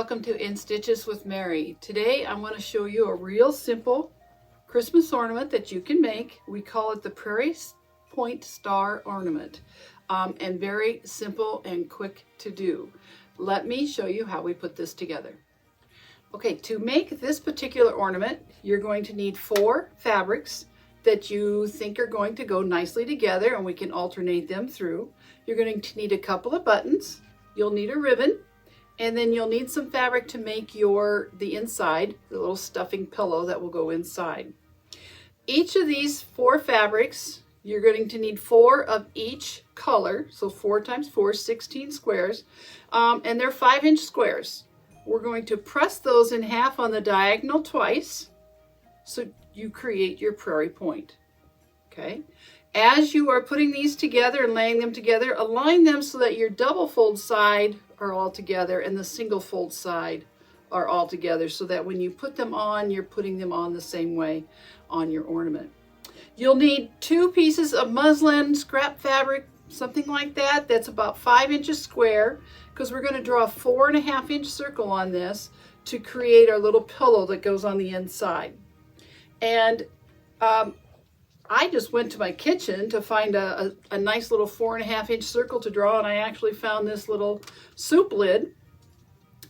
welcome to In Stitches with Mary. Today I want to show you a real simple Christmas ornament that you can make. We call it the Prairie Point Star Ornament, and very simple and quick to do. Let me show you how we put this together. Okay, to make this particular ornament, you're going to need 4 fabrics that you think are going to go nicely together, and we can alternate them through. You're going to need a couple of buttons. You'll need a ribbon, and then you'll need some fabric to make the inside, the little stuffing pillow that will go inside. Each of these 4 fabrics, you're going to need 4 of each color, so 4 times 4 is 16 squares, and they're 5-inch squares. We're going to press those in half on the diagonal twice, so you create your prairie point. Okay. As you are putting these together and laying them together, align them so that your double fold side are all together and the single fold side are all together, so that when you put them on, you're putting them on the same way on your ornament. You'll need 2 pieces of muslin, scrap fabric, something like that. That's about 5 inches square, because we're going to draw a 4.5-inch circle on this to create our little pillow that goes on the inside. And I just went to my kitchen to find a nice little 4.5-inch circle to draw, and I actually found this little soup lid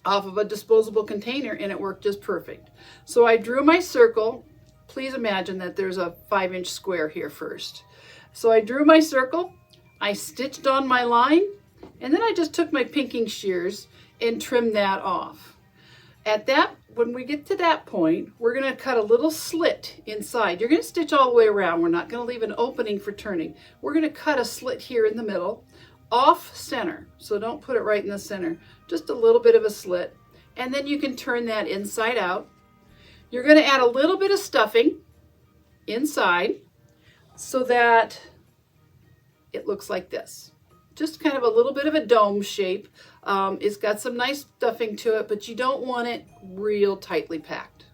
off of a disposable container, and it worked just perfect. So I drew my circle. Please imagine that there's a 5-inch square here first. So I drew my circle, I stitched on my line, and then I just took my pinking shears and trimmed that off. When we get to that point, we're going to cut a little slit inside. You're going to stitch all the way around. We're not going to leave an opening for turning. We're going to cut a slit here in the middle, off center. So don't put it right in the center, just a little bit of a slit. And then you can turn that inside out. You're going to add a little bit of stuffing inside so that it looks like this. Just kind of a little bit of a dome shape. It's got some nice stuffing to it, but you don't want it real tightly packed.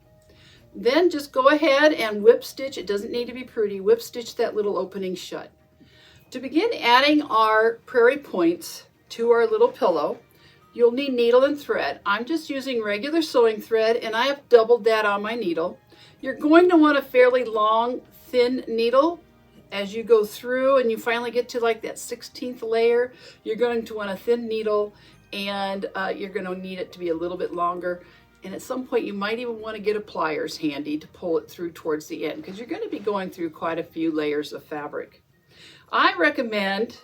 Then just go ahead and whip stitch. It doesn't need to be pretty. Whip stitch that little opening shut. To begin adding our prairie points to our little pillow, you'll need needle and thread. I'm just using regular sewing thread, and I have doubled that on my needle. You're going to want a fairly long, thin needle. As you go through and you finally get to like that 16th layer, you're going to want a thin needle, and you're going to need it to be a little bit longer. And at some point you might even want to get a pliers handy to pull it through towards the end, because you're going to be going through quite a few layers of fabric. I recommend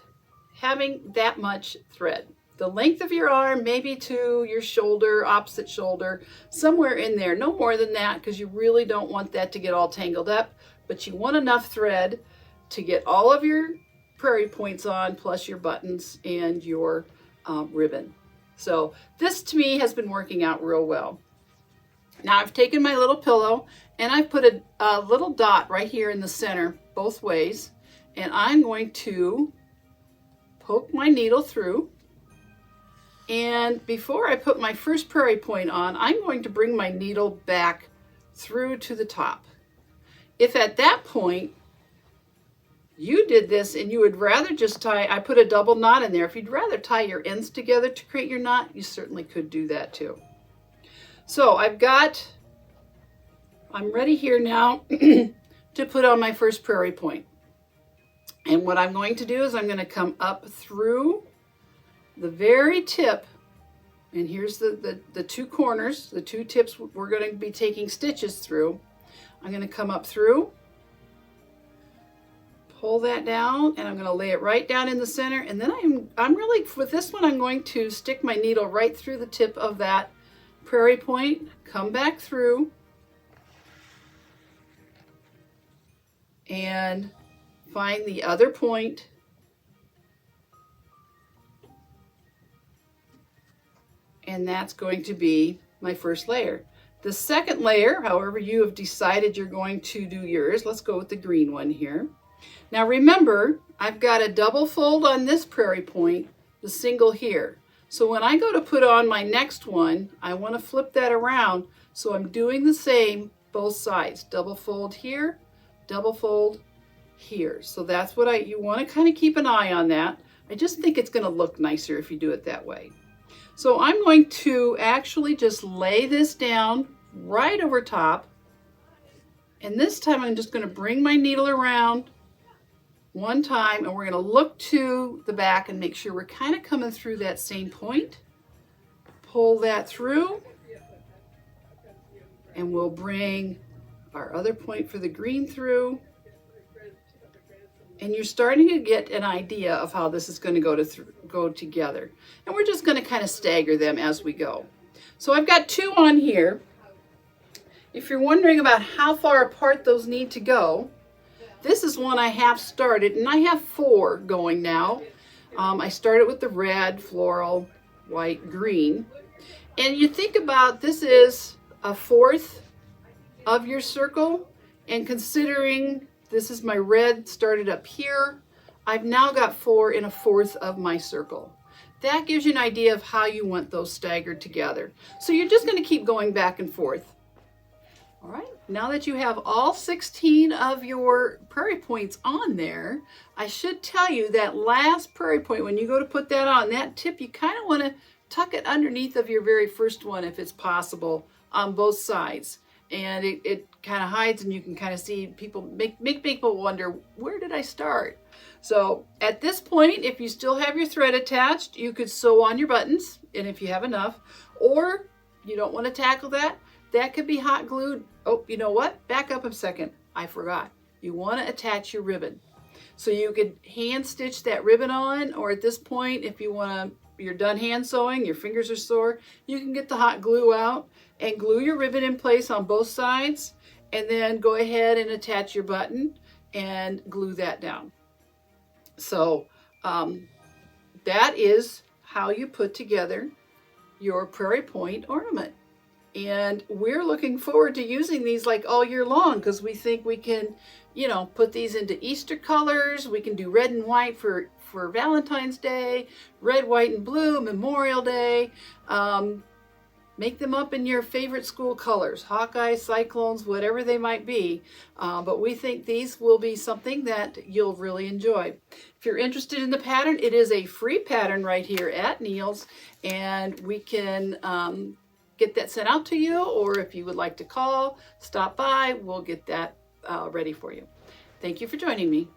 having that much thread. The length of your arm, maybe to your shoulder, opposite shoulder, somewhere in there. No more than that, because you really don't want that to get all tangled up, but you want enough thread to get all of your prairie points on, plus your buttons and your ribbon. So this to me has been working out real well. Now I've taken my little pillow and I've put a little dot right here in the center both ways, and I'm going to poke my needle through. And before I put my first prairie point on, I'm going to bring my needle back through to the top. If at that point you did this and you would rather just tie, I put a double knot in there. If you'd rather tie your ends together to create your knot, you certainly could do that too. So I'm ready here now to put on my first prairie point. And what I'm going to do is I'm going to come up through the very tip, and here's the 2 corners, the 2 tips we're going to be taking stitches through. I'm going to come up through, pull that down, and I'm going to lay it right down in the center. And then I'm really, with this one, I'm going to stick my needle right through the tip of that prairie point, come back through, and find the other point, and that's going to be my first layer. The second layer, however you have decided you're going to do yours, let's go with the green one here. Now remember, I've got a double fold on this prairie point, the single here. So when I go to put on my next one, I want to flip that around. So I'm doing the same both sides. Double fold here, double fold here. So that's what you want to kind of keep an eye on that. I just think it's going to look nicer if you do it that way. So I'm going to actually just lay this down right over top. And this time I'm just going to bring my needle around one time, and we're going to look to the back and make sure we're kind of coming through that same point. Pull that through, and we'll bring our other point for the green through. And you're starting to get an idea of how this is going to go together. And we're just going to kind of stagger them as we go. So I've got 2 on here. If you're wondering about how far apart those need to go, this is one I have started, and I have 4 going now. I started with the red, floral, white, green. And you think about this is a 1/4 of your circle, and considering this is my red started up here, I've now got 4 in a 1/4 of my circle. That gives you an idea of how you want those staggered together. So you're just going to keep going back and forth. All right, now that you have all 16 of your prairie points on there, I should tell you that last prairie point, when you go to put that on, that tip, you kind of want to tuck it underneath of your very first one if it's possible on both sides. And it kind of hides, and you can kind of see people, make people wonder, where did I start? So at this point, if you still have your thread attached, you could sew on your buttons, and if you have enough, or you don't want to tackle that, that could be hot glued. Oh, you know what? Back up a second. I forgot. You want to attach your ribbon. So you could hand stitch that ribbon on, or at this point, if you want to, you're done hand sewing, your fingers are sore, you can get the hot glue out and glue your ribbon in place on both sides, and then go ahead and attach your button and glue that down. So that is how you put together your Prairie Point ornament. And we're looking forward to using these like all year long, because we think we can, you know, put these into Easter colors. We can do red and white for Valentine's Day, red, white, and blue, Memorial Day. Make them up in your favorite school colors, Hawkeye, Cyclones, whatever they might be. But we think these will be something that you'll really enjoy. If you're interested in the pattern, it is a free pattern right here at Neil's, and we can get that sent out to you, or if you would like to call, stop by, we'll get that ready for you. Thank you for joining me.